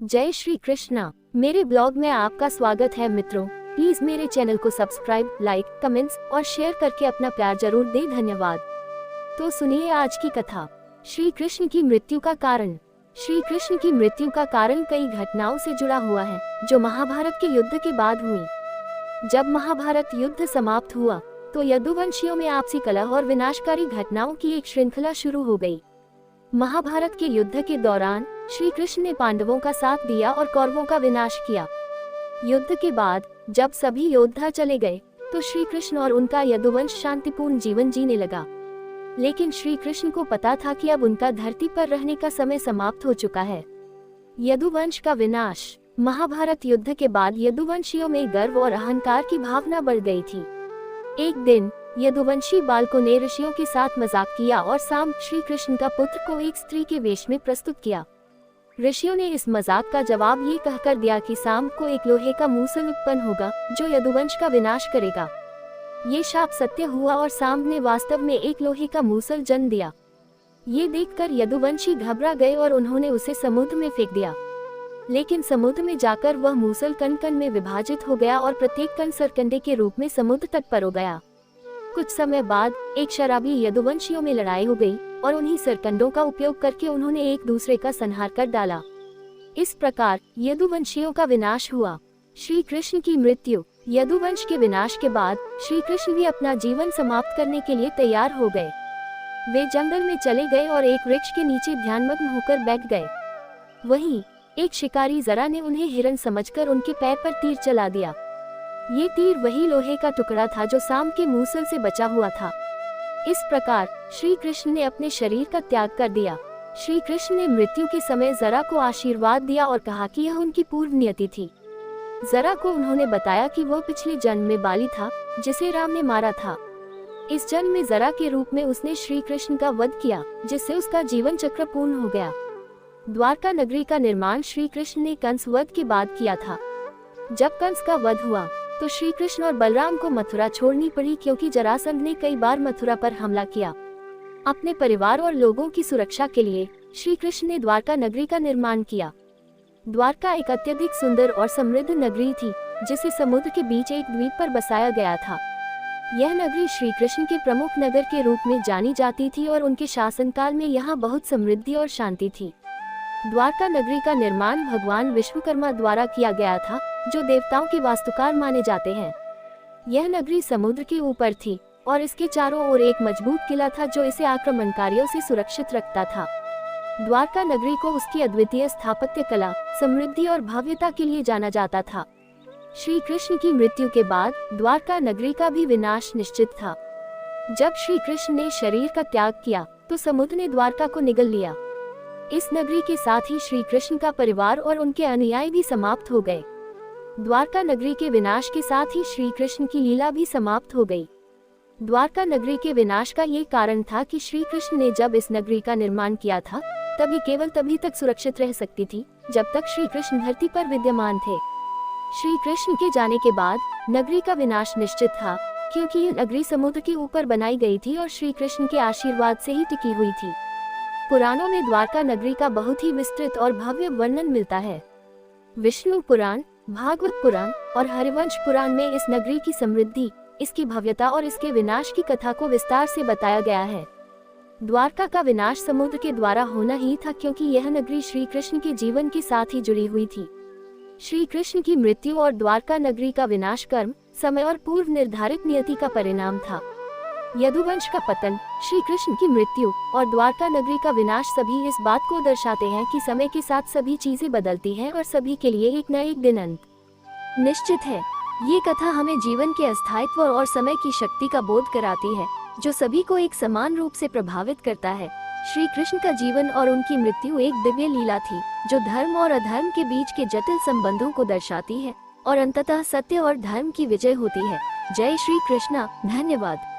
जय श्री कृष्णा। मेरे ब्लॉग में आपका स्वागत है मित्रों। प्लीज मेरे चैनल को सब्सक्राइब, लाइक, कमेंट्स और शेयर करके अपना प्यार जरूर दें। धन्यवाद। तो सुनिए आज की कथा। श्री कृष्ण की मृत्यु का कारण। श्री कृष्ण की मृत्यु का कारण कई घटनाओं से जुड़ा हुआ है जो महाभारत के युद्ध के बाद हुई। जब महाभारत युद्ध समाप्त हुआ तो यदुवंशियों में आपसी कलह और विनाशकारी घटनाओं की एक श्रृंखला शुरू हो गई। महाभारत के युद्ध के दौरान श्री कृष्ण ने पांडवों का साथ दिया और कौरवों का विनाश किया। युद्ध के बाद जब सभी योद्धा चले गए तो श्री कृष्ण और उनका यदुवंश शांतिपूर्ण जीवन जीने लगा। लेकिन श्री कृष्ण को पता था कि अब उनका धरती पर रहने का समय समाप्त हो चुका है। यदुवंश का विनाश। महाभारत युद्ध के बाद यदुवंशियों में गर्व और अहंकार की भावना बढ़ गई थी। एक दिन यदुवंशी बालकों ने ऋषियों के साथ मजाक किया और साम्ब श्री कृष्ण का पुत्र को एक स्त्री के वेश में प्रस्तुत किया। ऋषियों ने इस मजाक का जवाब ये कहकर दिया कि साम्ब को एक लोहे का मूसल उत्पन्न होगा जो यदुवंश का विनाश करेगा। ये शाप सत्य हुआ और साम्ब ने वास्तव में एक लोहे का मूसल जन्म दिया। ये देखकर यदुवंशी घबरा गए और उन्होंने उसे समुद्र में फेंक दिया। लेकिन समुद्र में जाकर वह मूसल कण कण में विभाजित हो गया और प्रत्येक कण सरकंडे के रूप में समुद्र तट पर हो गया। कुछ समय बाद एक शराबी यदुवंशियों में लड़ाई हो गई और उन्हीं सरकंडों का उपयोग करके उन्होंने एक दूसरे का संहार कर डाला। इस प्रकार यदुवंशियों का विनाश हुआ। श्री कृष्ण की मृत्यु। यदुवंश के विनाश के बाद श्री कृष्ण भी अपना जीवन समाप्त करने के लिए तैयार हो गए। वे जंगल में चले गए और एक वृक्ष के नीचे ध्यानमग्न होकर बैठ गए। वहीं एक शिकारी जरा ने उन्हें हिरन समझकर उनके पैर पर तीर चला दिया। ये तीर वही लोहे का टुकड़ा था जो साम्ब के मूसल से बचा हुआ था। इस प्रकार श्री कृष्ण ने अपने शरीर का त्याग कर दिया। श्री कृष्ण ने मृत्यु के समय जरा को आशीर्वाद दिया और कहा कि यह उनकी पूर्व नियति थी। जरा को उन्होंने बताया कि वह पिछले जन्म में बाली था जिसे राम ने मारा था। इस जन्म में जरा के रूप में उसने श्री कृष्ण का वध किया जिससे उसका जीवन चक्र पूर्ण हो गया। द्वारका नगरी का निर्माण श्री कृष्ण ने कंस वध के बाद किया था। जब कंस का वध हुआ तो श्री कृष्ण और बलराम को मथुरा छोड़नी पड़ी क्योंकि जरासंध ने कई बार मथुरा पर हमला किया। अपने परिवार और लोगों की सुरक्षा के लिए श्री कृष्ण ने द्वारका नगरी का निर्माण किया। द्वारका एक अत्यधिक सुंदर और समृद्ध नगरी थी जिसे समुद्र के बीच एक द्वीप पर बसाया गया था। यह नगरी श्री कृष्ण के प्रमुख नगर के रूप में जानी जाती थी और उनके शासनकाल में यहाँ बहुत समृद्धि और शांति थी। द्वारका नगरी का निर्माण भगवान विश्वकर्मा द्वारा किया गया था जो देवताओं के वास्तुकार माने जाते हैं। यह नगरी समुद्र के ऊपर थी और इसके चारों ओर एक मजबूत किला था जो इसे आक्रमणकारियों से सुरक्षित रखता था। द्वारका नगरी को उसकी अद्वितीय स्थापत्य कला, समृद्धि और भव्यता के लिए जाना जाता था। श्री कृष्ण की मृत्यु के बाद द्वारका नगरी का भी विनाश निश्चित था। जब श्री कृष्ण ने शरीर का त्याग किया तो समुद्र ने द्वारका को निगल लिया। इस नगरी के साथ ही श्री कृष्ण का परिवार और उनके अनुयायी भी समाप्त हो गए। द्वारका नगरी के विनाश के साथ ही श्री कृष्ण की लीला भी समाप्त हो गई। द्वारका नगरी के विनाश का ये कारण था कि श्री कृष्ण ने जब इस नगरी का निर्माण किया था तभी केवल तभी तक सुरक्षित रह सकती थी जब तक श्री कृष्ण धरती पर विद्यमान थे। श्री कृष्ण के जाने के बाद नगरी का विनाश निश्चित था क्योंकि ये नगरी समुद्र के ऊपर बनाई गई थी और श्री कृष्ण के आशीर्वाद से ही टिकी हुई थी। पुराणों में द्वारका नगरी का बहुत ही विस्तृत और भव्य वर्णन मिलता है। विष्णु पुराण, भागवत पुराण और हरिवंश पुराण में इस नगरी की समृद्धि, इसकी भव्यता और इसके विनाश की कथा को विस्तार से बताया गया है। द्वारका का विनाश समुद्र के द्वारा होना ही था क्योंकि यह नगरी श्री कृष्ण के जीवन के साथ ही जुड़ी हुई थी। श्री कृष्ण की मृत्यु और द्वारका नगरी का विनाश कर्म, समय और पूर्व निर्धारित नियति का परिणाम था। यदुवंश का पतन, श्री कृष्ण की मृत्यु और द्वारका नगरी का विनाश सभी इस बात को दर्शाते हैं कि समय के साथ सभी चीजें बदलती हैं और सभी के लिए एक न एक दिन अंत निश्चित है। ये कथा हमें जीवन के अस्थायित्व और समय की शक्ति का बोध कराती है जो सभी को एक समान रूप से प्रभावित करता है। श्री कृष्ण का जीवन और उनकी मृत्यु एक दिव्य लीला थी जो धर्म और अधर्म के बीच के जटिल संबंधों को दर्शाती है और अंततः सत्य और धर्म की विजय होती है। जय श्री कृष्णा। धन्यवाद।